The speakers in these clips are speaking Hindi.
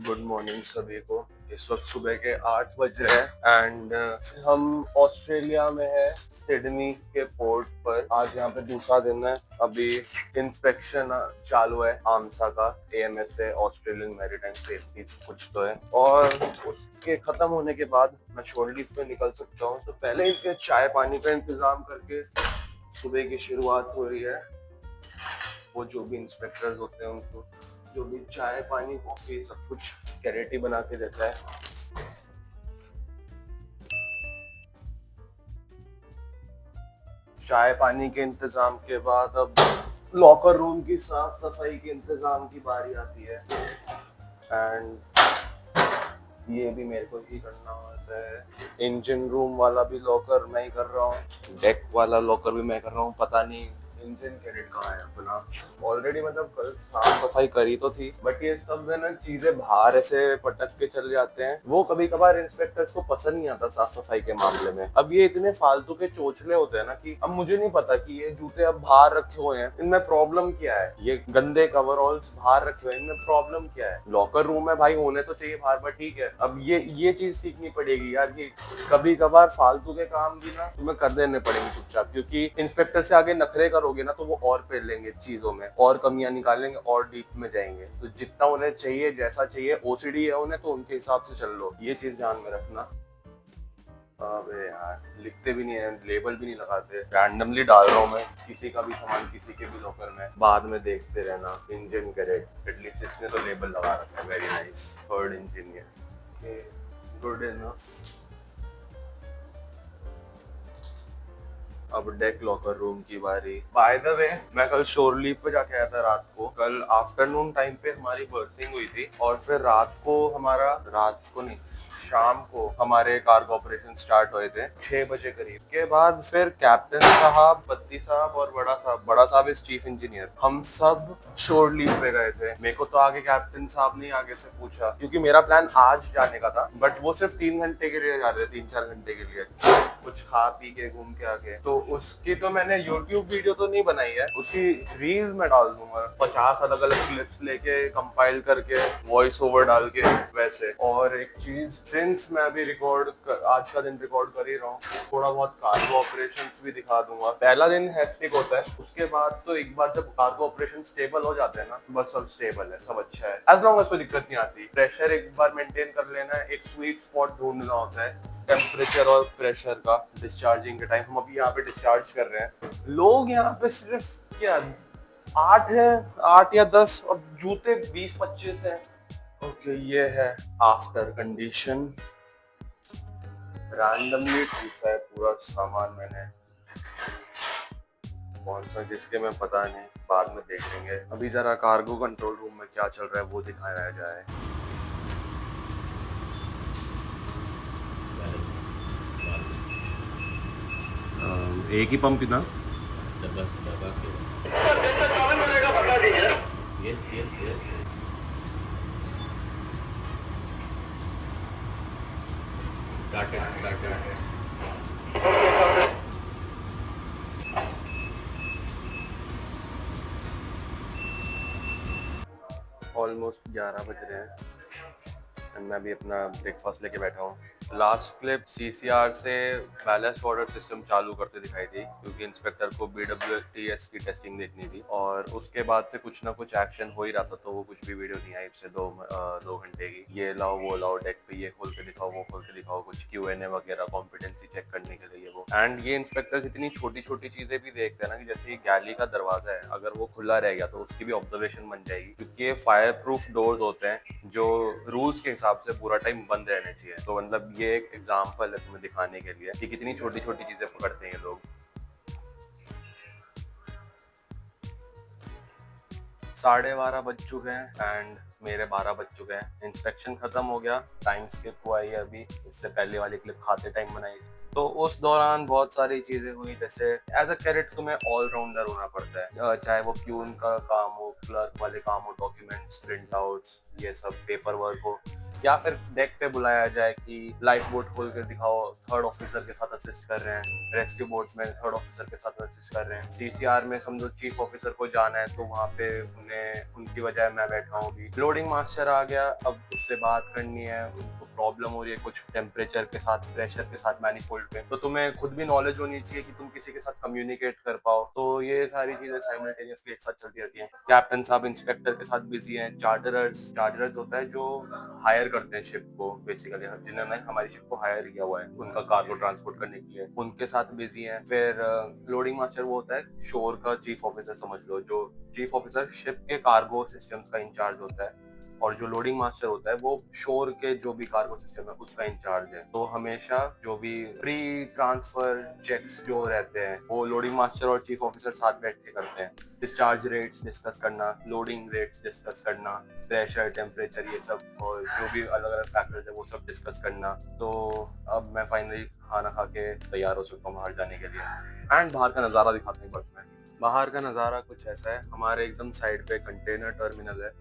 गुड मॉर्निंग सभी को। इस वक्त सुबह के 8 बज रहे हैं एंड हम ऑस्ट्रेलिया में है, सिडनी के पोर्ट पर। आज यहाँ पे दूसरा दिन है। अभी इंस्पेक्शन चालू है आमसा का, AMSA ऑस्ट्रेलियन मैरीटाइम सेफ्टी कुछ तो है, और उसके खत्म होने के बाद मैं शोर लीव पे निकल सकता हूँ। तो पहले इनके चाय पानी का इंतजाम करके सुबह की शुरुआत हो रही है। वो जो भी इंस्पेक्टर्स होते हैं उनको जो भी चाय पानी कॉफी सब कुछ कैरेटी बना के देता है। चाय पानी के इंतजाम के बाद अब लॉकर रूम की साफ सफाई के इंतजाम की बारी आती है एंड ये भी मेरे को ही करना होता है। इंजन रूम वाला भी लॉकर मैं ही कर रहा हूँ, डेक वाला लॉकर भी मैं कर रहा हूँ। पता नहीं इंजन कैरेट कहाँ है अपना। ऑलरेडी मतलब कल साफ सफाई करी तो थी, बट ये सब है ना चीजें बाहर ऐसे पटक के चले जाते हैं। वो कभी कभार इंस्पेक्टर्स को पसंद नहीं आता साफ सफाई के मामले में। अब ये इतने फालतू के चोचले होते हैं ना कि अब मुझे नहीं पता कि ये जूते अब बाहर रखे हुए हैं, इनमें प्रॉब्लम क्या है। ये गंदे कवरऑल्स बाहर रखे हुए हैं, इनमें प्रॉब्लम क्या है। लॉकर रूम है भाई, होने तो चाहिए बाहर, बट ठीक है। अब ये चीज सीखनी पड़ेगी यार कि कभी कभार फालतू के काम भी ना तुम्हें कर देने पड़ेंगे चुपचाप, क्योंकि इंस्पेक्टर से आगे नखरे करोगे ना तो वो और पेल लेंगे चीजों में, और कमियां निकालेंगे और डीप में जाएंगे। तो जितना उन्हें चाहिए, जैसा चाहिए, OCD है उन्हें तो उनके हिसाब से चल लो। ये चीज ध्यान में रखना। अबे यार लिखते भी नहीं है, लेबल भी नहीं लगाते, रैंडमली डाल रहा हूँ मैं किसी का भी सामान किसी के भी लॉकर में, बाद में देखते रहना। इंजन कैरेट एटलीस्ट इसने तो लेबल लगा रखा है, very nice, third engineer, good enough. अब डेक लॉकर रूम की बारी। बाय द वे मैं कल शोर लीव पे जाके आया था रात को। कल आफ्टरनून टाइम पे हमारी बर्थिंग हुई थी और फिर रात को नहीं, शाम को हमारे कार्गो ऑपरेशन स्टार्ट हुए थे 6 बजे करीब। के बाद फिर कैप्टन साहब, बत्ती साहब और बड़ा साहब इस चीफ इंजीनियर, हम सब शोर लीव पे गए थे। मेरे को तो आगे कैप्टन साहब ने आगे से पूछा, क्योंकि मेरा प्लान आज जाने का था, बट वो सिर्फ 3 घंटे के लिए जा रहे थे, 3-4 घंटे के लिए, कुछ खा पी के घूम के आके। तो उसकी तो मैंने यूट्यूब वीडियो तो नहीं बनाई है, उसकी रील में डाल दूंगा 50 अलग अलग क्लिप्स लेके कंपाइल करके वॉइस ओवर डाल के वैसे। और एक चीज, सिंस मैं अभी आज का दिन रिकॉर्ड कर ही रहा हूँ, थोड़ा बहुत कार्गो ऑपरेशंस भी दिखा दूंगा। पहला दिन हेक्टिक होता है, उसके बाद तो एक बार जब कार्गो ऑपरेशन स्टेबल हो जाते हैं ना, बस सब स्टेबल है, सब अच्छा है, एज लॉन्ग एज कोई दिक्कत नहीं आती। प्रेशर एक बार मेंटेन कर लेना है, एक स्वीट स्पॉट ढूंढना होता है टेम्परेचर और प्रेशर का। डिस्चार्जिंग के टाइम हम अभी यहाँ पे डिस्चार्ज कर रहे हैं। लोग यहाँ पे सिर्फ क्या 8 है, 8 या 10, और जूते 20-25 है। ओके, ये है आफ्टर कंडीशन। रैंडमली ठूसा है पूरा सामान मैंने, कौन सा जिसके में पता नहीं, बाद में देख लेंगे। अभी जरा कार्गो कंट्रोल रूम में क्या चल रहा है वो दिखाया जाए। एक ही पंप ना, yes yes yes started almost 11 बज रहे हैं एंड मैं भी अपना ब्रेकफास्ट लेके बैठा हूँ। लास्ट क्लिप CCR से बैलेंस वाटर सिस्टम चालू करते दिखाई दी, क्योंकि इंस्पेक्टर को BWTS की टेस्टिंग देखनी थी, और उसके बाद से कुछ ना कुछ एक्शन हो ही रहा था, तो वो कुछ भी वीडियो नहीं आई इससे 2 घंटे की। ये लाओ वो लाओ, डेक पे ये खोल के दिखाओ वो खोल के दिखाओ, कुछ Q&A वगैरह कॉम्पिटेंसी चेक करने के लिए वो। एंड ये इंस्पेक्टर्स इतनी छोटी छोटी चीजें भी देखते हैं ना, कि जैसे ये गैली का दरवाजा है, अगर वो खुला रह गया तो उसकी भी ऑब्जर्वेशन बन जाएगी, क्योंकि ये फायर प्रूफ डोर्स होते हैं जो रूल्स के हिसाब से पूरा टाइम बंद रहने चाहिए। तो मतलब ये एक एग्जांपल है तुम्हें दिखाने के लिए कि कितनी छोटी छोटी चीजें पकड़ते हैं ये लोग। 12:30 बज चुके हैं एंड मेरे 12 बज चुके हैं। इंस्पेक्शन खत्म हो गया, टाइम स्किप हुआ है अभी, इससे पहले वाली क्लिप खाते टाइम बनाई। तो उस दौरान बहुत सारी चीजें हुई, जैसे एज अ कैडेट तुम्हें ऑलराउंडर होना पड़ता है, चाहे वो प्यून का काम हो, क्लर्क वाले काम हो, डॉक्यूमेंट्स, प्रिंट आउट्स, ये सब पेपर वर्क हो, या फिर डेक पे बुलाया जाए कि लाइफ बोट खोल के दिखाओ, थर्ड ऑफिसर के साथ असिस्ट कर रहे हैं, रेस्क्यू बोट में थर्ड ऑफिसर के साथ असिस्ट कर रहे हैं, सीसीआर में समझो चीफ ऑफिसर को जाना है तो वहाँ पे उन्हें उनकी बजाय मैं बैठा हूँ। भी लोडिंग मास्टर आ गया, अब उससे बात करनी है, उनको प्रॉब्लम हो रही है कुछ टेम्परेचर के साथ, प्रेशर के साथ मैनिफोल्ड पे, तो तुम्हें खुद भी नॉलेज होनी चाहिए कि तुम किसी के साथ कम्युनिकेट कर पाओ। तो ये सारी चीजें साइमल्टेनियसली एक साथ चलती रहती हैं। कैप्टन साहब इंस्पेक्टर के साथ बिजी हैं, चार्टरर्स होता है जो हायर करते हैं शिप को, बेसिकली जिन्होंने हमारी शिप को हायर किया हुआ है उनका कार्गो ट्रांसपोर्ट करने के लिए, उनके साथ बिजी हैं। फिर लोडिंग मास्टर वो होता है शोर का चीफ ऑफिसर समझ लो, जो चीफ ऑफिसर शिप के कार्गो सिस्टम्स का इंचार्ज होता है, और जो लोडिंग मास्टर होता है वो शोर के जो भी कार्गो सिस्टम है उसका इंचार्ज है। तो हमेशा जो भी प्री ट्रांसफर चेक्स जो रहते हैं वो लोडिंग मास्टर और चीफ ऑफिसर साथ बैठ के करते हैं। डिस्चार्ज रेट्स डिस्कस करना, लोडिंग रेट्स डिस्कस करना, प्रेशर, टेम्परेचर, ये सब, और जो भी अलग अलग फैक्टर्स है वो सब डिस्कस करना। तो अब मैं फाइनली खाना खा के तैयार हो सकता हूँ बाहर जाने के लिए। एंड बाहर का नज़ारा दिखाते हैं बट मैं, बाहर का नज़ारा कुछ ऐसा है, हमारे एकदम साइड पे कंटेनर टर्मिनल है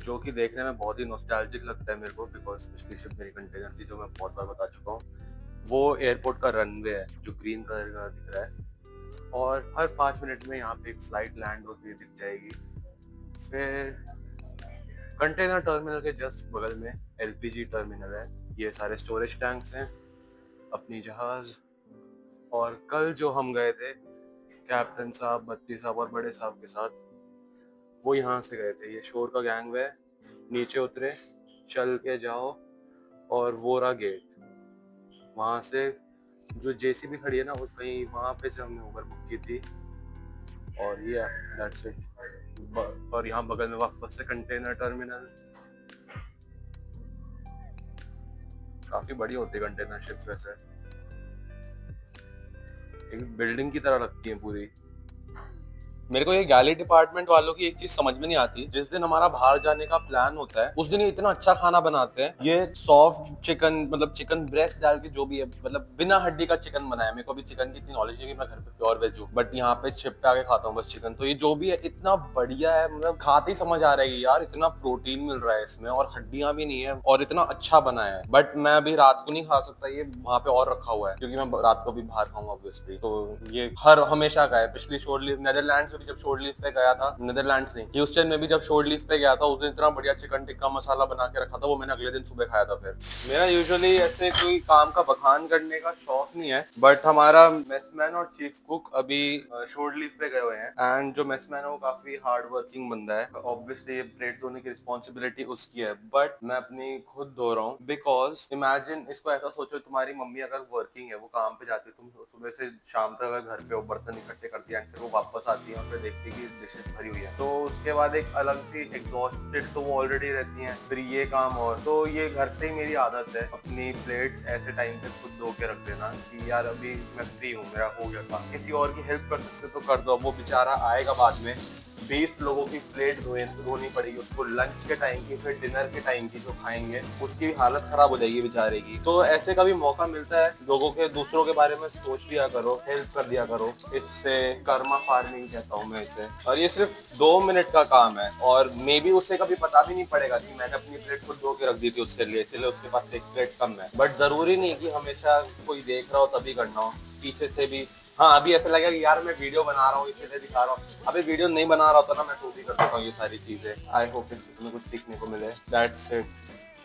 जो कि देखने में बहुत ही नॉस्टैल्जिक लगता है मेरे को, बिकॉज पिछली शिप मेरी कंटेनर थी जो मैं बहुत बार बता चुका हूँ। वो एयरपोर्ट का रनवे है जो ग्रीन कलर का दिख रहा है, और हर 5 मिनट में यहाँ पे एक फ्लाइट लैंड होती हुई दिख जाएगी। फिर कंटेनर टर्मिनल के जस्ट बगल में एलपीजी टर्मिनल है, ये सारे स्टोरेज टैंक्स हैं, अपनी जहाज। और कल जो हम गए थे कैप्टन साहब, बत्ती साहब और बड़े साहब के साथ, वो यहाँ से गए थे, ये शोर का गैंग है। नीचे उतरे, चल के जाओ और वो रहा गेट, वहाँ से जो जेसीबी खड़ी है ना वो कहीं वहाँ पे से हमने उबर बुक की थी, और ये दैट्स इट। और यहाँ बगल में वापस से कंटेनर टर्मिनल। काफी बड़ी होती है कंटेनर शिप्स वैसे, एक बिल्डिंग की तरह लगती है पूरी। मेरे को ये गैली डिपार्टमेंट वालों की एक चीज समझ में नहीं आती, जिस दिन हमारा बाहर जाने का प्लान होता है उस दिन ये इतना अच्छा खाना बनाते हैं। ये सॉफ्ट चिकन, मतलब चिकन ब्रेस्ट डाल के जो भी है, मतलब बिना हड्डी का चिकन बनाया। मेरे को अभी चिकन की इतनी नॉलेज नहीं है, मैं घर पे प्योर वेज हूँ, बट यहाँ पे शिप पे आके खाता हूँ बस चिकन। तो ये जो भी है इतना बढ़िया है, मतलब खाते ही समझ आ रहा है यार इतना प्रोटीन मिल रहा है इसमें, और हड्डियां भी नहीं है, और इतना अच्छा बना है। बट मैं अभी रात को नहीं खा सकता, ये वहाँ पे और रखा हुआ है क्योंकि मैं रात को भी बाहर खाऊंगा ऑब्वियसली। तो ये हर हमेशा का है। पिछली शोर लीव नेदरलैंड्स जब शोर लीव पे गया था, नेदरलैंड्स नहीं, ह्यूस्टन में भी जब शोर लीव पे गया था उस दिन इतना बढ़िया चिकन टिक्का मसाला बना के रखा था, वो मैंने अगले दिन सुबह खाया था। फिर मेरा यूजुअली ऐसे कोई काम का बखान करने का शौक नहीं है, बट हमारा मेसमैन और चीफ कुक अभी शोर लीव पे गए हुए हैं, एंड जो मेसमैन है वो काफी हार्ड वर्किंग बंदा है। ऑब्वियसली ये प्लेट धोने की रिस्पॉन्सिबिलिटी उसकी है, बट मैं अपनी खुद धो रहा हूँ, बिकॉज इमेजिन, इसको ऐसा सोचो, तुम्हारी मम्मी अगर वर्किंग है, वो काम पे जाती है, तुम सुबह से शाम तक अगर घर पे हो, बर्तन इकट्ठे करती है, फिर वो वापस आती है और फिर देखती है कि डिशेज भरी हुई है, तो उसके बाद एक अलग सी एग्जॉस्टेड तो वो ऑलरेडी रहती हैं, फिर ये काम। और तो ये घर से ही मेरी आदत है अपनी प्लेट्स ऐसे टाइम पे खुद धो के रख देना कि यार अभी मैं फ्री हूँ, मेरा हो गया काम। किसी और की हेल्प कर सकते तो कर दो, वो बेचारा आएगा बाद में, 20 लोगों की प्लेट धोनी पड़ेगी उसको, लंच के टाइम की, फिर डिनर के टाइम की जो खाएंगे उसकी हालत खराब हो जाएगी बेचारे की। तो ऐसे कभी मौका मिलता है लोगों के, दूसरों के बारे में सोच लिया करो, हेल्प कर दिया करो, इससे कर्मा फार्मिंग कहता हूँ मैं इसे। और ये सिर्फ 2 मिनट का काम है, और मे बी उसे कभी पता भी नहीं पड़ेगा कि मैंने अपनी प्लेट को धो के रख दी थी उसके लिए, इसलिए उसके पास एक प्लेट कम है। बट जरूरी नहीं कि हमेशा कोई देख रहा हो तभी करना हो, पीछे से भी। हाँ, अभी ऐसा लगेगा कि यार मैं वीडियो बना रहा हूँ इसलिए दिखा रहा हूँ, अभी वीडियो नहीं बना रहा होता ना मैं तो भी कर देता हूँ ये सारी चीजें। आई होप इससे तुम्हें कुछ सीखने को मिले। That's it.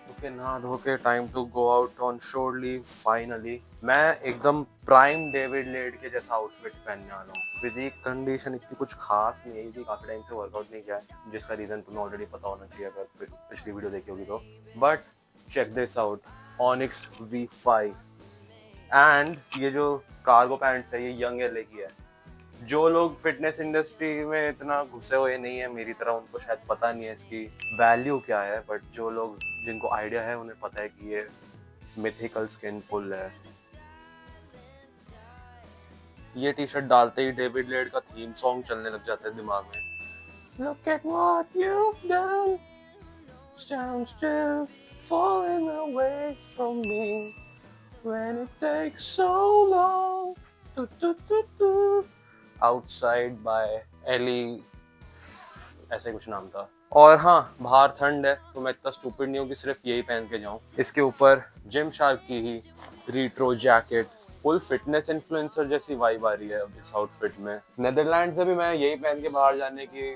ओके, नहा धो के time to go out on shore leave finally. मैं एकदम प्राइम डेविड लेड के जैसा आउटफिट पहनने वाला हूँ। फिजिक कंडीशन इतनी कुछ खास नहीं है, काफी टाइम से वर्कआउट नहीं किया है, जिसका रीजन तुम्हें ऑलरेडी पता होना चाहिए अगर पिछली वीडियो देखी होगी तो। But check this out, Onyx V5, and ये जो कार्गो पैंट्स है ये यंग एले की है। जो लोग फिटनेस इंडस्ट्री में इतना घुसे हुए नहीं है मेरी तरह, उनको शायद पता नहीं है इसकी वैल्यू क्या है, बट जो लोग, जिनको आइडिया है उन्हें पता है कि ये मिथिकल स्किन पुल है। ये टी शर्ट डालते ही डेविड लेड का थीम सॉन्ग चलने लग जाता है दिमाग में। Look at what you've done, stand still, falling away from me, when it takes so long, do, do, do, do. Outside by Ellie, ऐसे कुछ नाम था। और हाँ, बाहर ठंड है तो मैं इतना स्टूपिड नहीं हूँ कि सिर्फ यही पहन के जाऊँ। इसके ऊपर जिम शार्क की ही retro jacket, full fitness influencer जैसी वाइब आ रही है अब इस आउटफिट में। नीदरलैंड से भी मैं यही पहन के बाहर जाने की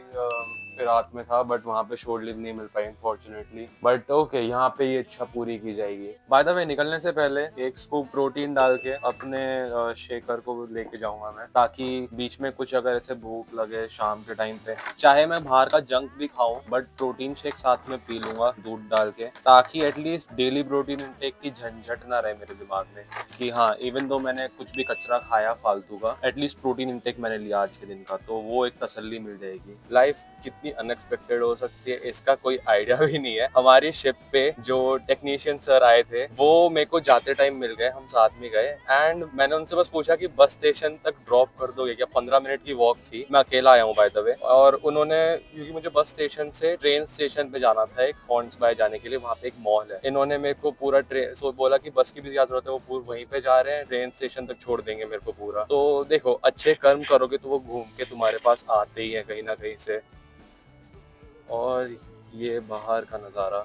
फिराक में था, बट वहाँ पे शोर लीव नहीं मिल पाई अनफॉर्चुनेटली। बट ओके, यहाँ पे ये इच्छा पूरी की जाएगी। बाय द वे, निकलने से पहले एक स्कूप प्रोटीन डाल के अपने शेकर को लेके जाऊंगा मैं, ताकि बीच में कुछ अगर ऐसे भूख लगे शाम के टाइम पे, चाहे मैं बाहर का जंक भी खाऊं बट प्रोटीन शेक साथ में पी लूंगा दूध डाल के, ताकि एटलीस्ट डेली प्रोटीन इंटेक की झंझट ना रहे मेरे दिमाग में कि हाँ, इवन दो मैंने कुछ भी कचरा खाया फालतू का, एटलीस्ट प्रोटीन इंटेक मैंने लिया आज के दिन का, तो वो एक तसल्ली मिल जाएगी। लाइफ कितनी अनएक्सपेक्टेड हो सकती है इसका कोई आइडिया भी नहीं है। हमारी शिप पे जो टेक्नीशियन सर आए थे वो मेरे को जाते टाइम मिल गए, हम साथ में गए एंड मैंने उनसे बस पूछा कि बस स्टेशन तक ड्रॉप कर दोगे क्या, 15 मिनट की वॉक थी, मैं अकेला आया हूँ बाय द वे। और उन्होंने, क्योंकि मुझे बस स्टेशन से ट्रेन स्टेशन पे जाना था एक हॉर्न्स बाय जाने के लिए, वहाँ पे एक मॉल है, इन्होंने मेरे को पूरा ट्रेन सो बोला कि बस की भी ज्यादा जरूरत है, वो पूरा वहीं पे जा रहे हैं, ट्रेन स्टेशन तक छोड़ देंगे मेरे को पूरा। तो देखो, अच्छे कर्म करोगे तो वो घूम के तुम्हारे पास आते ही है कहीं ना कहीं से। और ये बाहर का नज़ारा।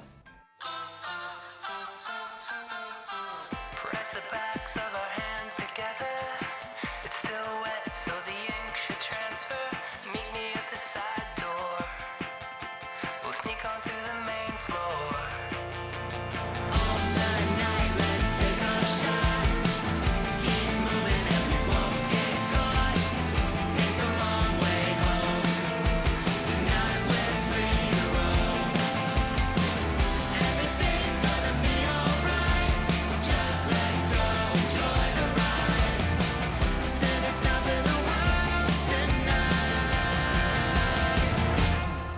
Press the backs of our hands together. It's still wet, so the ink should transfer. Meet me at the side door. We'll sneak on through the main floor.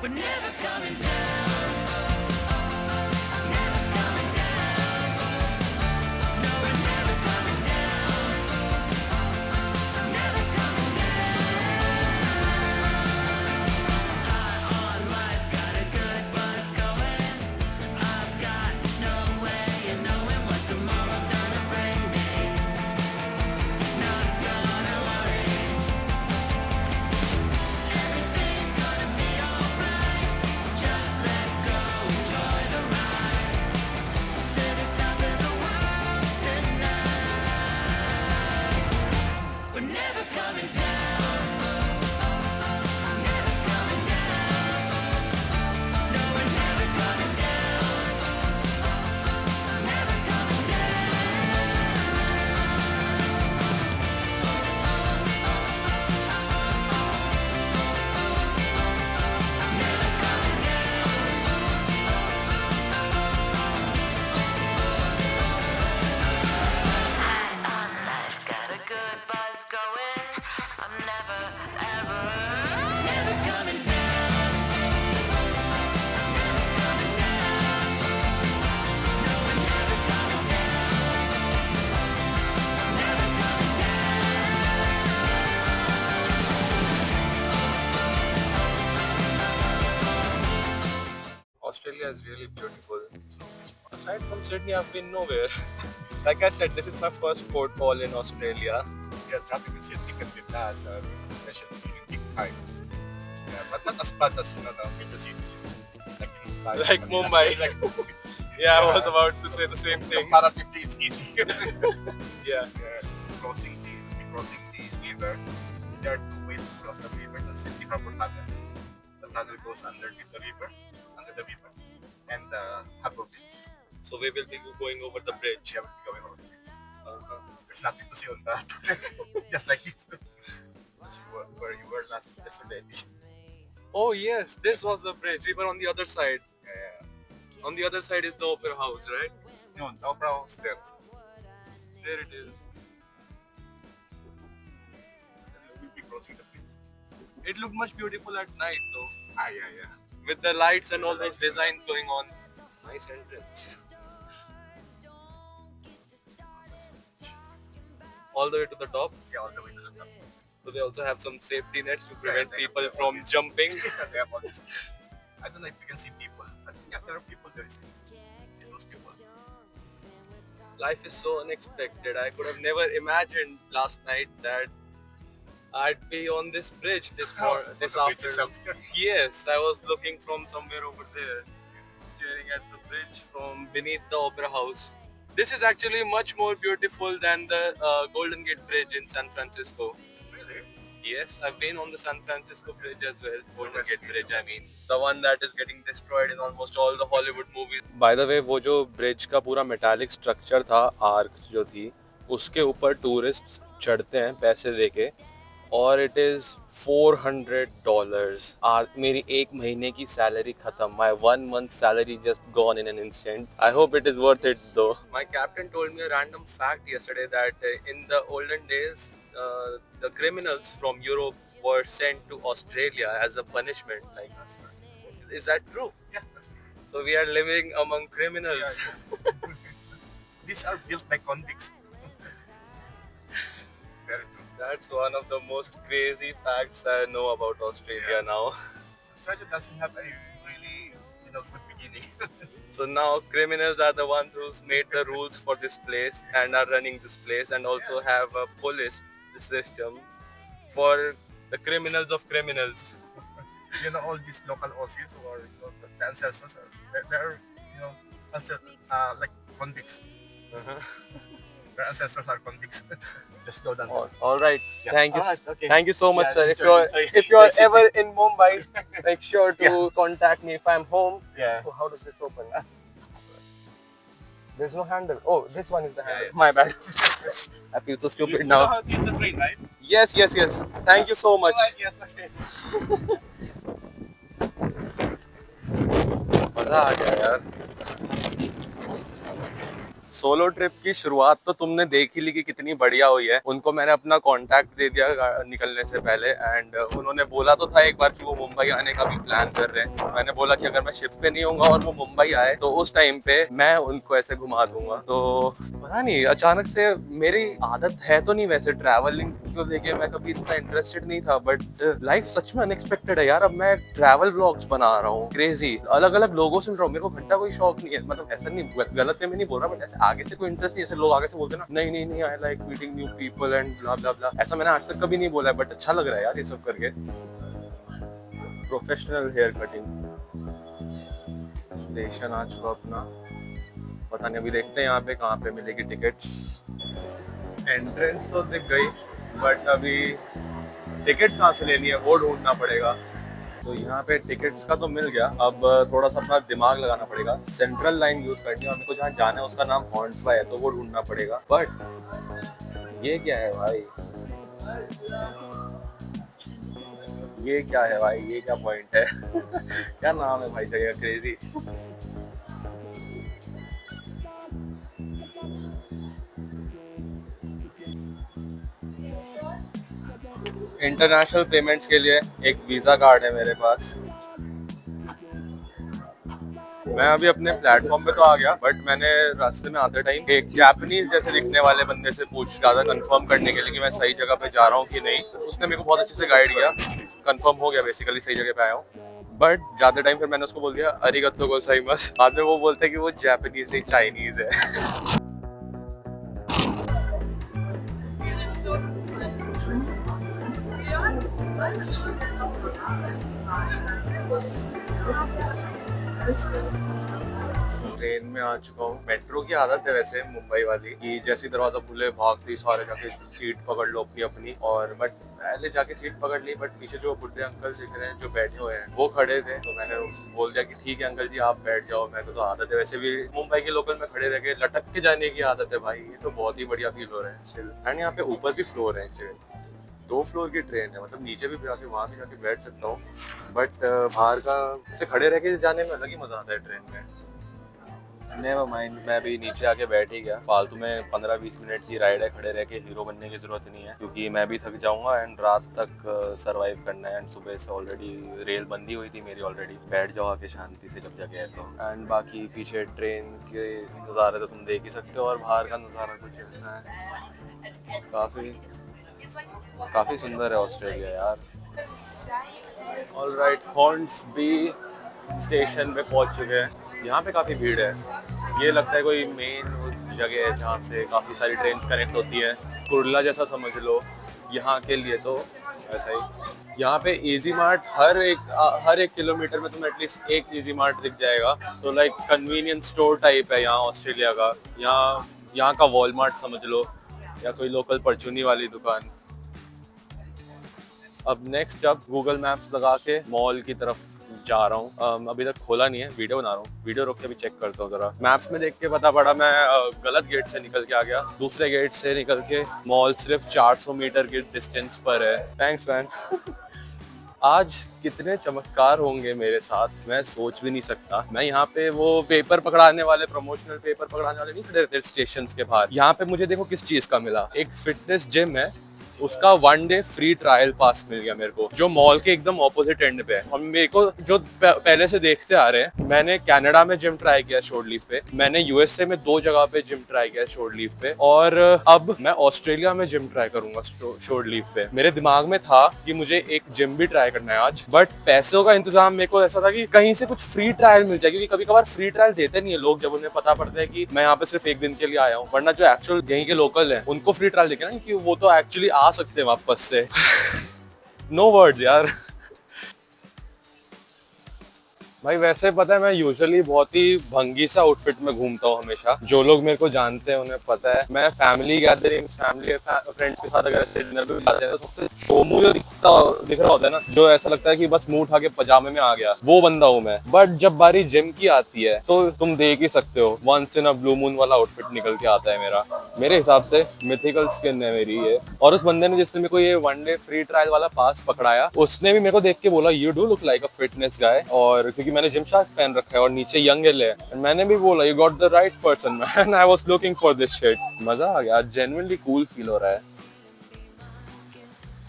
We're never coming down. Never coming down. No, we're never coming down. Never coming down. High on life, got a good buzz going. I've got no way of knowing what tomorrow's gonna bring me. Not gonna worry. Everything's gonna be alright. Just let go, enjoy the ride. To the top of the world tonight. We're never coming down. Never coming down. No, we're never coming down. Never coming High on life, got a good buzz going. I'm never, ever, never coming down. Never coming down. No, we're never coming down. Never coming Australia is really beautiful. Aside from Sydney, I've been nowhere. Like I said, this is my first port call in Australia. Yeah, traffic in Sydney can be bad, especially during peak times. Yeah, but not as bad as the major cities, like in Mumbai. Like Mumbai. Like Mumbai. Yeah, I was about to say the same thing. Comparatively, it's easy. Yeah. Crossing the river. There are two ways to cross the river: the Sydney Harbour Tunnel. The tunnel goes underneath the river, and the Harbour Bridge. So we will be going over the bridge. Yeah, we'll be going over the bridge. Uh-huh. There's nothing to see on that. Just like this. Where you were yesterday. Oh yes, this was the bridge. We were on the other side. Yeah. On the other side is the opera house, right? No, it's Opera House there. There it is. We'll be crossing the bridge. It looked much beautiful at night though, Yeah. with the lights and all those designs going on. Nice entrance. All the way to the top. Yeah, all the way to the top. So they also have some safety nets to prevent they people have from all these- jumping. They have all this. I don't know if you can see people. I think there are people there. See those people. Life is so unexpected. I could have never imagined last night that I'd be on this bridge this Oh, this on the bridge afternoon. itself. Yes, I was looking from somewhere over there, staring at the bridge from beneath the Opera House. This is actually much more beautiful than the Golden Gate Bridge in San Francisco. Really? Yes, I've been on the San Francisco Bridge as well. Golden West Gate Gate, Bridge, I okay. mean. The one that is getting destroyed in almost all the Hollywood movies. By the way, वो जो bridge का पूरा metallic structure था, arc जो थी, उसके ऊपर tourists चढ़ते हैं पैसे देके और it is $400. आज मेरी एक महीने की सैलरी खत्म. My 1 month salary just gone in an instant. I hope it is worth it though. My captain told me a random fact yesterday that in the olden days, the criminals from Europe were sent to Australia as a punishment. Like, That's right. is that true? Yeah, that's true. So we are living among criminals. Yeah. These are built by convicts. Very true. That's one of the most crazy facts I know about Australia Yeah. now. Australia doesn't have a really, good beginning. So now criminals are the ones who's made the rules for this place and are running this place and also have a police system for the criminals of criminals. All these local Aussies or the ancestors, they're like convicts. Their ancestors are convicts. Just go down. All right. Yeah. Thank you. Alright, okay. Thank you so much, Yeah, sir. enjoy If you're Sydney. ever in Mumbai, make sure to contact me if I'm home. Yeah. So how does this open? There's no handle. Oh, this one is the handle. Yeah. My bad. I feel so You stupid know now. how to use the train, right? Yes. Thank you so much. Alright, yes, okay. मजा आ गया यार. सोलो ट्रिप की शुरुआत तो तुमने देख ही ली कि कितनी बढ़िया हुई है. उनको मैंने अपना कांटेक्ट दे दिया निकलने से पहले एंड उन्होंने बोला तो था एक बार कि वो मुंबई आने का भी प्लान कर रहे हैं. मैंने बोला कि अगर मैं शिफ्ट पे नहीं होऊंगा और वो मुंबई आए तो उस टाइम पे मैं उनको ऐसे घुमा दूंगा. तो पता नहीं अचानक से मेरी आदत है तो नहीं वैसे ट्रैवलिंग को लेके मैं कभी इतना इंटरेस्टेड नहीं था बट लाइफ सच में अनएक्सपेक्टेड है यार. अब मैं ट्रैवल व्लॉग्स बना रहा हूँ क्रेजी अलग अलग लोगों से मिल रहा हूँ. मेरे को घंटा कोई शौक नहीं है मतलब ऐसा नहीं गलत में नहीं बोल रहा बट ऐसे आगे से कोई इंटरेस्ट नहीं. ऐसे लोग आगे से बोलते ना नहीं I like meeting new people and blah blah blah. ऐसा मैंने आज तक कभी नहीं बोला है बट अच्छा लग रहा है यार ये सब करके. प्रोफेशनल हेयर कटिंग स्टेशन आ चुका अपना. पता नहीं अभी देखते हैं यहाँ पे कहाँ पे मिलेगी टिकट्स. एंट्रेंस तो दिख गई बट अभी टिकट्स कहाँ से लेनी है वो ढूंढना पड़ेगा. तो यहाँ पे टिकट्स का तो मिल गया. अब थोड़ा सा अपना दिमाग लगाना पड़ेगा. सेंट्रल लाइन यूज करनी है और मेरे को जहाँ जाना है उसका नाम हॉर्न्सबी है तो वो ढूंढना पड़ेगा. बट ये क्या है भाई ये क्या है भाई ये क्या पॉइंट है क्या नाम है भाई जगह क्रेजी. इंटरनेशनल पेमेंट्स के लिए एक वीज़ा कार्ड है मेरे पास. मैं अभी अपने प्लेटफॉर्म पे तो आ गया बट मैंने रास्ते में आते टाइम एक जापानीज जैसे दिखने वाले बंदे से पूछ रहा था कंफर्म करने के लिए कि मैं सही जगह पे जा रहा हूँ कि नहीं. उसने मेरे को बहुत अच्छे से गाइड किया. कंफर्म हो गया बेसिकली सही जगह पे आया हूँ. बट ज़्यादा टाइम फिर मैंने उसको बोल दिया अरिगतो गोजाइमासु. बाद में वो बोलते हैं कि वो जापानीज नहीं चाइनीज है. ट्रेन में आ चुका हूँ. मेट्रो की आदत है वैसे मुंबई वाली कि जैसे दरवाजा खुले भागते सारे जाके सीट पकड़ लो अपनी अपनी. और बट पहले जाके सीट पकड़ ली बट पीछे जो बुढ़े अंकल दिख रहे हैं जो बैठे हुए हैं वो खड़े थे तो मैंने बोल दिया कि ठीक है अंकल जी आप बैठ जाओ. मेरे को तो आदत है वैसे भी मुंबई के लोकल में खड़े रह के लटक के जाने की आदत है भाई. ये तो बहुत ही बढ़िया फील हो रहा है स्टिल. एंड यहाँ पे ऊपर भी फ्लोर है एक्चुअली. 2 फ्लोर की ट्रेन है मतलब नीचे भी जाके वहाँ भी जाके बैठ सकता हूँ. बट बाहर का ऐसे खड़े रह के जाने में अलग ही मजा आता है ट्रेन में. नेवर माइंड मैं भी नीचे आके बैठ ही गया. फालतू में 15-20 मिनट की राइड है. खड़े रह के हीरो बनने की जरूरत नहीं है क्योंकि मैं भी थक जाऊंगा एंड रात तक सरवाइव करना है. एंड सुबह से ऑलरेडी रेल बंदी हुई थी मेरी ऑलरेडी. बैठ जाओ आके शांति से जब जगह है तो. एंड बाकी पीछे ट्रेन के नज़ारे तो तुम देख ही सकते हो और बाहर का नज़ारा कुछ ऐसा है. काफ़ी सुंदर है ऑस्ट्रेलिया यार. ऑलराइट हॉर्न्सबी स्टेशन पे पहुंच चुके हैं. यहाँ पे काफ़ी भीड़ है. ये लगता है कोई मेन जगह है जहाँ से काफ़ी सारी ट्रेन कनेक्ट होती है. कुर्ला जैसा समझ लो यहाँ के लिए तो ऐसा ही यहाँ पे इजी मार्ट हर एक किलोमीटर में तुम्हें एटलीस्ट एक इजी मार्ट दिख जाएगा। तो लाइक कन्वीनियंस स्टोर टाइप है यहाँ ऑस्ट्रेलिया का। यहाँ का वॉलमार्ट समझ लो, या कोई लोकल परचूनी वाली दुकान। अब नेक्स्ट अब गूगल मैप्स लगा के मॉल की तरफ जा रहा हूँ। अभी तक खोला नहीं है, वीडियो बना रहा हूँ, वीडियो रोक के भी चेक करता हूँ जरा। मैप्स में देख के पता पड़ा मैं गलत गेट से निकल के आ गया। दूसरे गेट से निकल के मॉल सिर्फ 400 मीटर के डिस्टेंस पर है। Thanks man. आज कितने चमत्कार होंगे मेरे साथ मैं सोच भी नहीं सकता। मैं यहाँ पे वो पेपर पकड़ाने वाले, प्रमोशनल पेपर पकड़ाने वाले नहीं खड़े रहते स्टेशन के बाहर, यहाँ पे मुझे देखो किस चीज का मिला। एक फिटनेस जिम है, उसका 1 डे फ्री ट्रायल पास मिल गया मेरे को, जो मॉल के एकदम ऑपोजिट एंड पे है। और मेरे को जो पहले से देखते आ रहे हैं, मैंने कनाडा में जिम ट्राई किया शोर्ट लीव पे, मैंने यूएसए में 2 जगह पे जिम ट्राई किया शोर्ट लीव पे, और अब मैं ऑस्ट्रेलिया में जिम ट्राई करूंगा शोर्ट लीव पे। मेरे दिमाग में था कि मुझे एक जिम भी ट्राई करना है आज, बट पैसों का इंतजाम मेरे को ऐसा था कि कहीं से कुछ फ्री ट्रायल मिल जाए, क्योंकि कभी कभार फ्री ट्रायल देते नहीं है लोग, जब उन्हें पता पड़ता है कि मैं यहाँ पे सिर्फ एक दिन के लिए आया हूँ। वरना जो एक्चुअल यहीं के लोकल है उनको फ्री ट्रायल देखे ना, कि वो तो एक्चुअली आ सकते हैं वापस से। नो वर्ड्स यार। भाई वैसे पता है मैं यूजुअली बहुत ही भंगी सा आउटफिट में घूमता हूँ हमेशा। जो लोग मेरे को जानते हैं उन्हें पता है, मैं फैमिली गैदरिंग्स, फैमिली फ्रेंड्स के साथ अगर डिनर पे जाते हैं तो सबसे चोमू जो दिख रहा होता है ना, जो ऐसा लगता है कि बस मुंह उठा के पजामे में आ गया, वो बंदा हूँ मैं। बट जब बारी जिम की आती है तो तुम देख ही सकते हो, once in a blue moon वाला आउटफिट निकल के आता है मेरा। मेरे हिसाब से मिथिकल स्किन है मेरी ये। और उस बंदे ने जिसने मेरे को ये 1 डे फ्री ट्रायल वाला पास पकड़ाया, उसने भी मेरे को देख के बोला you do look like a fitness guy. और क्योंकि मैंने जिम शार्क पहन रखा है और नीचे यंग एल है, मैंने भी बोला you got the right person man, I was looking for this shit. मजा आ गया, जेन्युइनली कूल फील हो रहा है।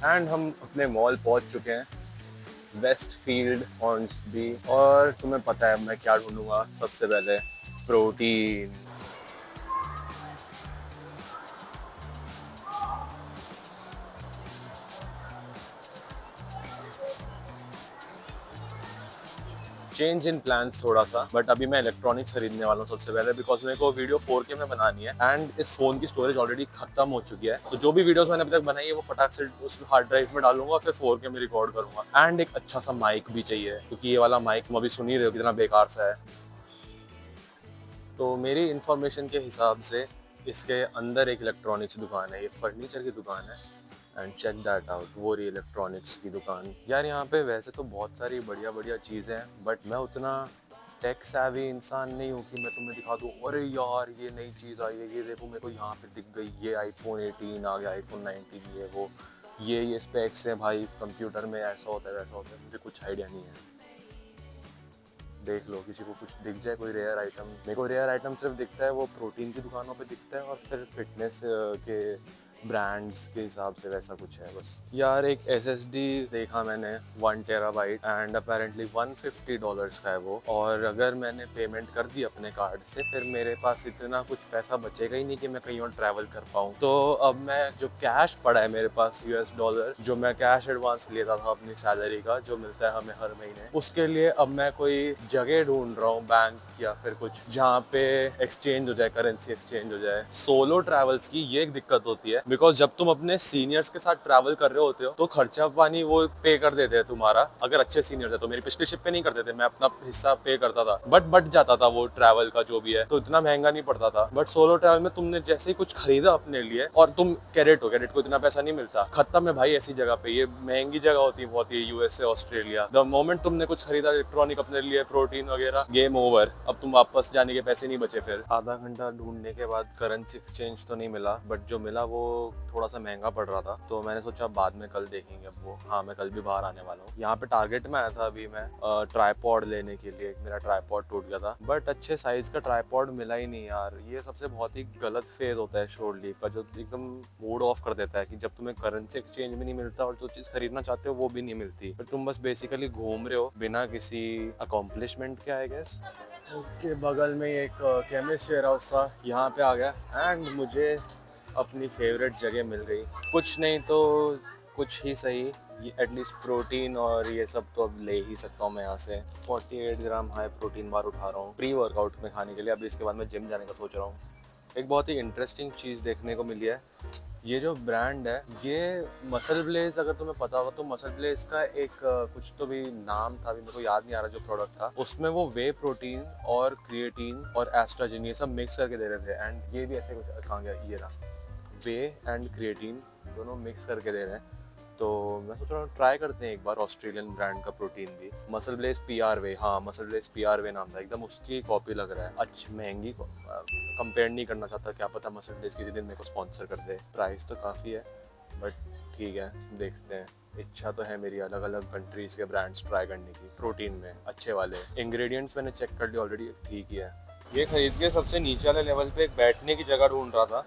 एंड हम अपने मॉल पहुंच चुके हैं, वेस्टफील्ड हॉर्न्सबी। और तुम्हें पता है मैं क्या ढूंढूंगा सबसे पहले? प्रोटीन। चेंज इन प्लान्स थोड़ा सा, बट अभी मैं इलेक्ट्रॉनिक्स खरीदने वाला हूँ सबसे पहले, बिकॉज मेरे को वीडियो 4K में बनानी है एंड इस फोन की स्टोरेज ऑलरेडी खत्म हो चुकी है। तो जो भी वीडियोस मैंने अभी तक बनाई है वो फटाक से उस हार्ड ड्राइव में डालूंगा, फिर 4K में रिकॉर्ड करूंगा। एंड एक अच्छा सा माइक भी चाहिए, क्योंकि ये वाला माइक तुम अभी सुन ही रहे हो कितना बेकार सा है। तो मेरी इंफॉर्मेशन के हिसाब से इसके अंदर एक इलेक्ट्रॉनिक्स दुकान है, ये फर्नीचर की दुकान है। एंड चेक दैट आउट, वो रही इलेक्ट्रॉनिक्स की दुकान। यार यहाँ पे वैसे तो बहुत सारी बढ़िया बढ़िया चीज़ें हैं, बट मैं उतना टेक savvy इंसान नहीं हूँ कि मैं तुम्हें दिखा दूँ अरे यार ये नई चीज़ आई है, ये देखो मेरे को यहाँ पे दिख गई, ये iPhone 18 आ गया, iPhone 19, ये वो ये स्पेक्स हैं भाई, इस कंप्यूटर में ऐसा होता है वैसा होता है। मुझे कुछ आइडिया नहीं है। देख लो किसी को कुछ दिख जाए, कोई रेयर आइटम। मेरे को रेयर आइटम सिर्फ दिखता है वो प्रोटीन की दुकानों पे दिखता है, और फिर फिटनेस के ब्रांड्स के हिसाब से वैसा कुछ है बस। यार एक SSD देखा मैंने 1 टेराबाइट एंड अपेरेंटली $150 का है वो। और अगर मैंने पेमेंट कर दी अपने कार्ड से, फिर मेरे पास इतना कुछ पैसा बचेगा ही नहीं कि मैं कहीं और ट्रैवल कर पाऊँ। तो अब मैं जो कैश पड़ा है मेरे पास $US, जो मैं कैश एडवांस लेता था अपनी सैलरी का, जो मिलता है हमें हर महीने, उसके लिए अब मैं कोई जगह ढूंढ रहा हूँ, बैंक या फिर कुछ जहाँ पे एक्सचेंज हो जाए, करेंसी एक्सचेंज हो जाए। सोलो ट्रैवल्स की ये एक दिक्कत होती है, बिकॉज जब तुम अपने सीनियर्स के साथ ट्रैवल कर रहे होते हो तो खर्चा पानी वो पे कर देते हैं तुम्हारा, अगर अच्छे सीनियर्स है तो। मेरी पिछली शिप पे नहीं करते थे, मैं अपना हिस्सा पे करता था, बट बट जाता था वो ट्रैवल का जो भी है, तो इतना महंगा नहीं पड़ता था। बट सोलो ट्रैवल में तुमने जैसे ही कुछ खरीदा अपने लिए, और तुम कैडेट को इतना पैसा नहीं मिलता, खत्म है भाई ऐसी जगह पे। ये महंगी जगह होती है बहुत ही, यूएसए, ऑस्ट्रेलिया। द मोमेंट तुमने कुछ खरीदा इलेक्ट्रॉनिक अपने लिए, प्रोटीन वगैरह, गेम ओवर। अब तुम वापस जाने के पैसे नहीं बचे। फिर आधा घंटा ढूंढने के बाद करेंसी एक्सचेंज तो नहीं मिला, बट जो मिला वो थोड़ा सा महंगा पड़ रहा था, तो मैंने सोचा बाद में कल देखेंगे अब वो। हाँ मैं कल भी बाहर आने वाला हूँ। यहाँ पे टारगेट में आया था अभी मैं ट्राईपॉड लेने के लिए, मेरा ट्राईपॉड टूट गया था, बट अच्छे साइज का ट्राईपॉड मिला ही नहीं यार। ये सबसे बहुत ही गलत फेज होता है शोर्ट लीव का, जो एकदम मूड ऑफ कर देता है, कि जब तुम्हें करेंसी एक्सचेंज भी नहीं मिलता और जो चीज़ खरीदना चाहते हो वो भी नहीं मिलती, फिर तुम बस बेसिकली घूम रहे हो बिना किसी अकॉम्प्लिशमेंट के, आई गेस। उसके बगल में एक केमिस्ट वेयर हाउस था, यहाँ पे आ गया एंड मुझे अपनी फेवरेट जगह मिल गई। कुछ नहीं तो कुछ ही सही, ये एटलीस्ट प्रोटीन और ये सब तो अब ले ही सकता हूँ मैं यहाँ से। 48 ग्राम हाई प्रोटीन बार उठा रहा हूँ प्री वर्कआउट में खाने के लिए। अभी इसके बाद मैं जिम जाने का सोच रहा हूँ। एक बहुत ही इंटरेस्टिंग चीज़ देखने को मिली है, ये जो ब्रांड है ये मसल ब्लेज, अगर तुम्हें पता होगा तो मसल ब्लेज का एक कुछ तो भी नाम था, अभी मेरे को याद नहीं आ रहा जो प्रोडक्ट था, उसमें वो वे प्रोटीन और क्रिएटिन और एस्ट्राजिन ये सब मिक्स करके दे रहे थे। एंड ये भी ऐसे कुछ कहाँ गया, ये रहा, वे एंड क्रिएटिन दोनों मिक्स करके दे रहे हैं। तो मैं सोच रहा हूँ ट्राई करते हैं एक बार ऑस्ट्रेलियन ब्रांड का प्रोटीन भी। मसल ब्लेज PR वे, हाँ मसल ब्लेज PR वे नाम था, एकदम उसकी कॉपी लग रहा है। अच्छा महंगी कंपेयर नहीं करना चाहता, क्या पता मसल ब्लेज किसी दिन मेरे को स्पॉन्सर कर दे। प्राइस तो काफ़ी है बट ठीक है, देखते हैं। इच्छा तो है मेरी अलग अलग कंट्रीज के ब्रांड्स ट्राई करने की प्रोटीन में, अच्छे वाले। इंग्रेडिएंट्स मैंने चेक कर लिया ऑलरेडी, ठीक ही है। ये खरीद के सबसे नीचे वाले लेवल पे एक बैठने की जगह ढूंढ रहा था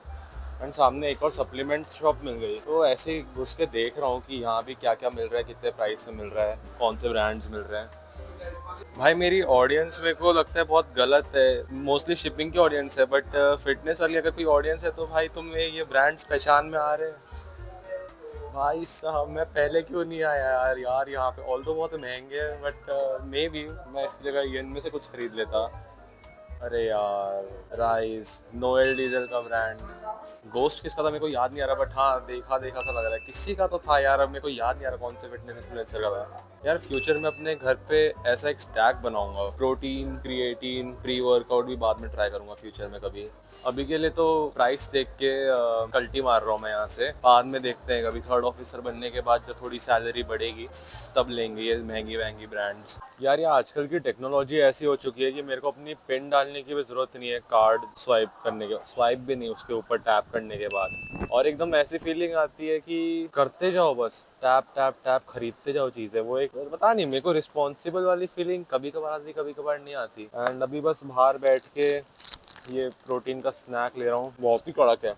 एंड सामने एक और सप्लीमेंट शॉप मिल गई, तो ऐसे ही घुस के देख रहा हूँ कि यहाँ भी क्या क्या मिल रहा है, कितने प्राइस में मिल रहा है, कौन से ब्रांड्स मिल रहे हैं। भाई मेरी ऑडियंस मेरे को लगता है बहुत गलत है, मोस्टली शिपिंग की ऑडियंस है, बट फिटनेस वाली अगर कोई ऑडियंस है तो भाई तुम्हें ये ब्रांड्स पहचान में आ रहे हैं। भाई साहब मैं पहले क्यों नहीं आया यार यहाँ पे, ऑल्दो बहुत महंगे हैं बट मे बी मैं इसकी जगह इनमें से कुछ खरीद लेता। अरे यार राइस, नोएल डीजल का ब्रांड, गोस्ट किसका था मेरे को याद नहीं आ रहा, बट हाँ देखा देखा सा लग रहा है, किसी का तो था यार, अब मेरे को याद नहीं आ रहा कौन से फिटनेस इन्फ्लुएंसर का था। यार फ्यूचर में अपने घर पे ऐसा एक स्टैक बनाऊंगा, प्रोटीन क्रिएटिन प्री वर्कआउट भी बाद में ट्राई करूंगा फ्यूचर में कभी। अभी के लिए तो प्राइस देख के कल्टी मार रहा हूँ मैं यहाँ से, बाद में देखते हैं कभी थर्ड ऑफिसर बनने के बाद जब थोड़ी सैलरी बढ़ेगी तब लेंगे ये महंगी महंगी ब्रांड्स। यार ये आजकल की टेक्नोलॉजी ऐसी हो चुकी है कि मेरे को अपनी पिन डालने की भी जरूरत नहीं है, कार्ड स्वाइप करने के, स्वाइप भी नहीं उसके ऊपर टैप करने के बाद, और एकदम ऐसी फीलिंग आती है कि करते जाओ बस, टैप टैप टैप खरीदते जाओ चीजें। वो एक पता नहीं मेरे को रिस्पॉन्सिबल वाली फीलिंग कभी कभार आती कभी कभार नहीं आती। एंड अभी बस बाहर बैठ के ये प्रोटीन का स्नैक ले रहा हूँ, बहुत ही कड़क है।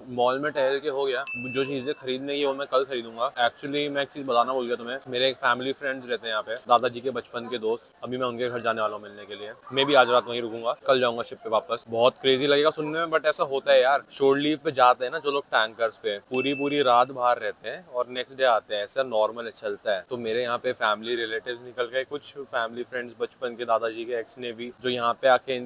मॉल में टहल के हो गया, जो चीजें खरीदनी है वो मैं कल खरीदूंगा। एक्चुअली मैं एक चीज बताना भूल गया तुम्हें, मेरे एक फैमिली फ्रेंड्स रहते हैं यहाँ पे, दादाजी के बचपन के दोस्त, अभी मैं उनके घर जाने वाला हूँ मिलने के लिए। मैं भी आज रात वहीं रुकूंगा, कल जाऊंगा शिप पे वापस। बहुत क्रेजी लगेगा सुनने में बट ऐसा होता है यार, शोर लीव पे जाते हैं ना जो लोग टैंकर्स पे, पूरी पूरी रात बाहर रहते हैं और नेक्स्ट डे आते हैं, ऐसा नॉर्मल चलता है। तो मेरे यहाँ पे फैमिली रिलेटिव्स निकल गए, कुछ फैमिली फ्रेंड्स बचपन के दादाजी के एक्स ने भी, जो यहाँ पे आके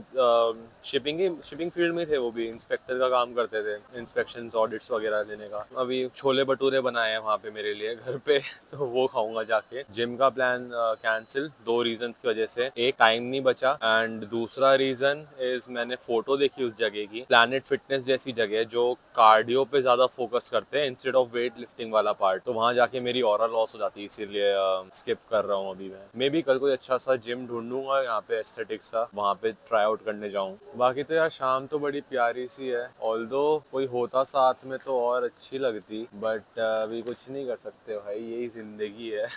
शिपिंग फील्ड में थे, वो भी इंस्पेक्टर का काम करते थे, इंस्पेक्शन ऑडिट्स वगैरह लेने का। अभी छोले भटूरे बनाए हैं वहाँ पे मेरे लिए घर पे तो वो खाऊंगा जाके। जिम का प्लान कैंसिल, 2 रीजन की वजह से, एक टाइम नहीं बचा एंड दूसरा रीजन इज मैंने फोटो देखी उस जगह की, प्लैनेट फिटनेस जैसी जगह जो कार्डियो पे ज्यादा फोकस करते हैं इंस्टेड ऑफ वेट लिफ्टिंग वाला पार्ट, तो वहाँ जाके मेरी ऑरा लॉस हो जाती है, इसीलिए स्किप कर रहा हूँ अभी। मैं भी कल कोई अच्छा सा जिम ढूंढूंगा यहाँ पे एस्थेटिक सा, वहाँ पे ट्राई आउट करने जाऊँ। बाकी तो यार शाम तो बड़ी प्यारी सी है, ऑल्दो कोई होता साथ में तो और अच्छी लगती, बट अभी कुछ नहीं कर सकते भाई, यही जिंदगी है।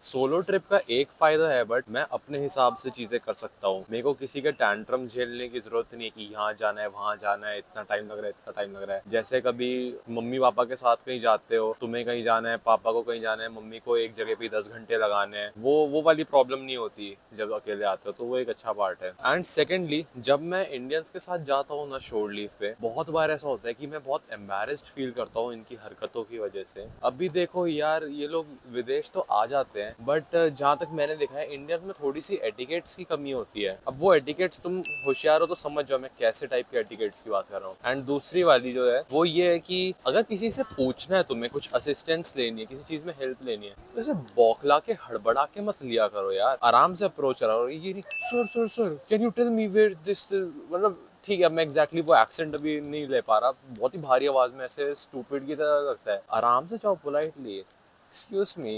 सोलो ट्रिप का एक फायदा है बट मैं अपने हिसाब से चीजें कर सकता हूँ, मेरे को किसी के टैंट्रम झेलने की जरूरत नहीं है कि यहाँ जाना है वहाँ जाना है, इतना टाइम लग रहा है इतना टाइम लग रहा है। जैसे कभी मम्मी पापा के साथ कहीं जाते हो, तुम्हें कहीं जाना है, पापा को कहीं जाना है, मम्मी को एक जगह पे 10 घंटे लगाने हैं, वो वाली प्रॉब्लम नहीं होती जब अकेले आते हो, तो वो एक अच्छा पार्ट है। एंड सेकेंडली जब मैं इंडियंस के साथ जाता हूँ ना शोर लीव पे, बहुत बार ऐसा होता है कि मैं बहुत एम्बेरेस्ड फील करता हूँ इनकी हरकतों की वजह से। अभी देखो यार ये लोग विदेश तो आ जाते हैं बट जहाँ तक मैंने देखा है इंडिया में थोड़ी सी एटिकेट्स की कमी होती है। अब वो एटिकेट्स तुम होशियार हो तो समझ जाओ मैं कैसे टाइप के एटिकेट्स की बात कर रहा हूँ। एंड दूसरी वाली जो है वो ये है कि अगर किसी से पूछना है, तुम्हें कुछ असिस्टेंस लेनी है, किसी चीज में हेल्प लेनी है, तो ऐसे बौखला के हड़बड़ा के मत लिया करो यार, आराम से अप्रोच करो। ये नहीं sir sir sir can you tell me where this, मतलब ठीक है मैं एग्जैक्टली वो एक्सेंट अभी नहीं ले पा रहा, बहुत ही भारी आवाज में ऐसे स्टूपिड की तरह लगता है, आराम से जाओ politely, excuse me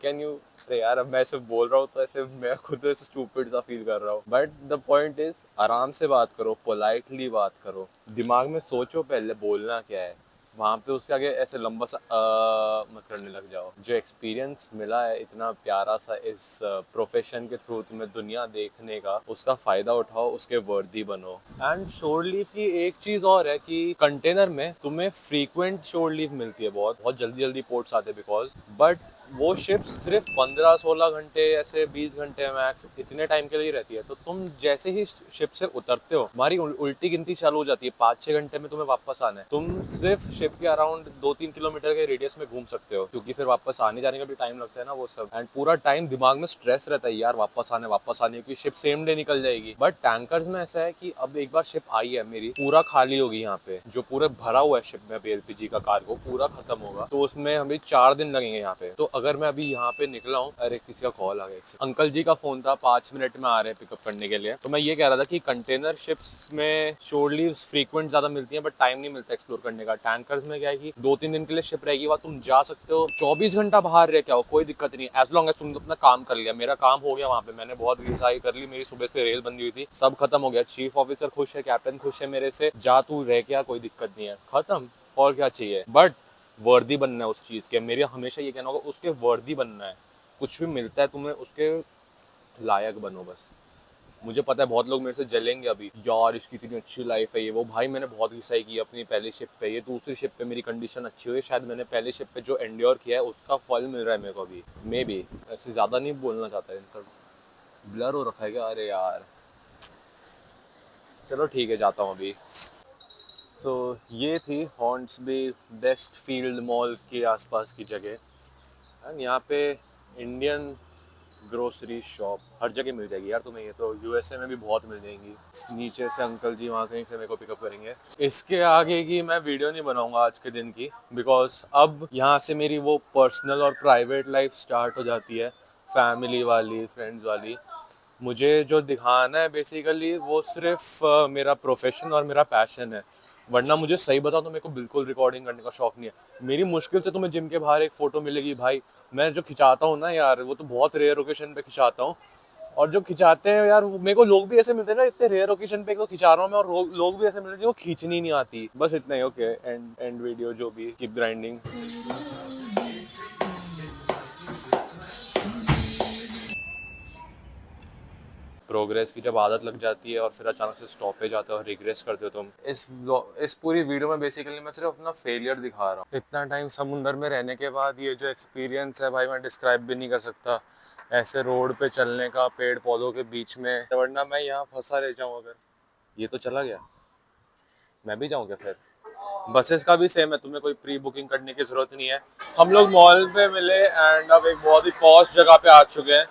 can you. अरे यार अब मैं ऐसे बोल रहा हूँ तो ऐसे मैं खुद ऐसे स्टूपिड सा फील कर रहा हूँ, बट द पॉइंट इज आराम से बात करो, पोलाइटली बात करो, दिमाग में सोचो पहले बोलना क्या है, वहाँ पे उसके आगे ऐसे लंबा सा मत करने लग जाओ। जो एक्सपीरियंस मिला है इतना प्यारा सा इस प्रोफेशन के थ्रू तुम्हें दुनिया देखने का, उसका फायदा उठाओ, उसके वर्दी बनो। एंड शोर लीव की एक चीज और है कि कंटेनर में तुम्हें फ्रीक्वेंट शोर लीव मिलती है, बहुत बहुत जल्दी जल्दी पोर्ट्स आते हैं बिकॉज, बट वो शिप सिर्फ 15-16 घंटे ऐसे 20 घंटे मैक्स इतने टाइम के लिए रहती है। तो तुम जैसे ही शिप से उतरते हो हमारी उल्टी गिनती चालू हो जाती है, 5-6 घंटे में तुम्हें वापस आना है। तुम सिर्फ शिप के अराउंड 2-3 किलोमीटर के रेडियस में घूम सकते हो, क्योंकि फिर वापस आने जाने का भी टाइम लगता है ना वो सब। एंड पूरा टाइम दिमाग में स्ट्रेस रहता है यार, वापस आने, क्योंकि शिप सेम डे निकल जाएगी। बट टैंकर्स में ऐसा है कि अब एक बार शिप आई है मेरी, पूरा खाली होगी यहाँ पे, जो पूरे भरा हुआ है शिप में एलपीजी का कार्गो पूरा खत्म होगा, तो उसमें हमें 4 दिन लगेंगे यहाँ पे। तो अगर मैं अभी यहाँ पे निकला हूँ, अरे किसी का कॉल आ गया, अंकल जी का फोन था, 5 मिनट में आ रहे हैं पिकअप करने के लिए। तो मैं ये कह रहा था कि कंटेनर शिप्स में शोर लीव्स फ्रीक्वेंट ज्यादा मिलती है, बट टाइम नहीं मिलता एक्सप्लोर करने का। टैंकर्स में क्या है कि 2-3 दिन के लिए शिप रहेगी, वहाँ तुम जा सकते हो, 24 घंटा बाहर रह के आओ, कोई दिक्कत नहीं, एज लॉन्ग एज तुमने अपना काम कर लिया। मेरा काम हो गया वहाँ पे, मैंने बहुत घिसाई कर ली, मेरी सुबह से रेल बंदी हुई थी, सब खत्म हो गया। चीफ ऑफिसर खुश है, कैप्टन खुश है मेरे से, जा तू रह के आ, कोई दिक्कत नहीं है, खत्म, और क्या चाहिए। बट वर्दी बनना है उस चीज के, मेरे हमेशा ये कहना होगा उसके वर्दी बनना है। कुछ भी मिलता है तुम्हें उसके लायक बनो बस। मुझे पता है बहुत लोग मेरे से जलेंगे अभी, यार इसकी इतनी अच्छी लाइफ है ये वो। भाई मैंने बहुत घिसाई की अपनी पहली शिप पे, ये दूसरी शिप पे मेरी कंडीशन अच्छी हुई है, शायद मैंने पहली शिप पे जो एंड्योर किया है उसका फल मिल रहा है मेरे को अभी, मे बी। ऐसे ज्यादा नहीं बोलना चाहता इन सब, ब्लर हो रखा है क्या, अरे यार चलो ठीक है, जाता हूँ अभी। तो ये थी हॉर्न्सबी वेस्ट फील्ड मॉल के आसपास की जगह। एंड यहाँ पे इंडियन ग्रोसरी शॉप हर जगह मिल जाएगी यार तुम्हें, ये तो यूएसए में भी बहुत मिल जाएंगी। नीचे से अंकल जी वहाँ कहीं से मेरे को पिकअप करेंगे। इसके आगे की मैं वीडियो नहीं बनाऊंगा आज के दिन की, बिकॉज अब यहाँ से मेरी वो पर्सनल और प्राइवेट लाइफ स्टार्ट हो जाती है, फैमिली वाली, फ्रेंड्स वाली। मुझे जो दिखाना है बेसिकली वो सिर्फ मेरा प्रोफेशन और मेरा पैशन है, वरना मुझे सही बताऊं तो मेरे को बिल्कुल रिकॉर्डिंग करने का शौक नहीं है। मेरी मुश्किल से तुम्हें जिम के बाहर एक फोटो मिलेगी भाई, मैं जो खिंचाता हूँ ना यार, वो तो बहुत रेयर ओकेशन पे खिंचाता हूँ। और जो खिंचाते हैं यार, मेरे को लोग भी ऐसे मिलते हैं ना, इतने रेयर ओकेशन पे तो खिंचा रहा हूँ मैं, और लोग भी ऐसे मिलते हैं जिनको खींचनी नहीं आती। बस इतना ही, ओके, एंड वीडियो जो भी, कीप ग्राइंडिंग। प्रोग्रेस की जब आदत लग जाती है और फिर अचानक से स्टॉपेज आता है और रिग्रेस करते हो तुम। इस पूरी वीडियो में बेसिकली मैं सिर्फ अपना फेलियर दिखा रहा हूँ। इतना टाइम समुंदर में रहने के बाद ये जो एक्सपीरियंस है भाई, मैं डिस्क्राइब भी नहीं कर सकता। ऐसे रोड पे चलने का पेड़ पौधों के बीच में, वरना मैं यहाँ फंसा रह जाऊँ अगर। ये तो चला गया, मैं भी जाऊँ क्या फिर? बसेस का भी सेम है, तुम्हें कोई प्री बुकिंग करने की जरूरत नहीं है। हम लोग मॉल पे मिले एंड अब एक बहुत ही पॉश जगह पे आ चुके हैं।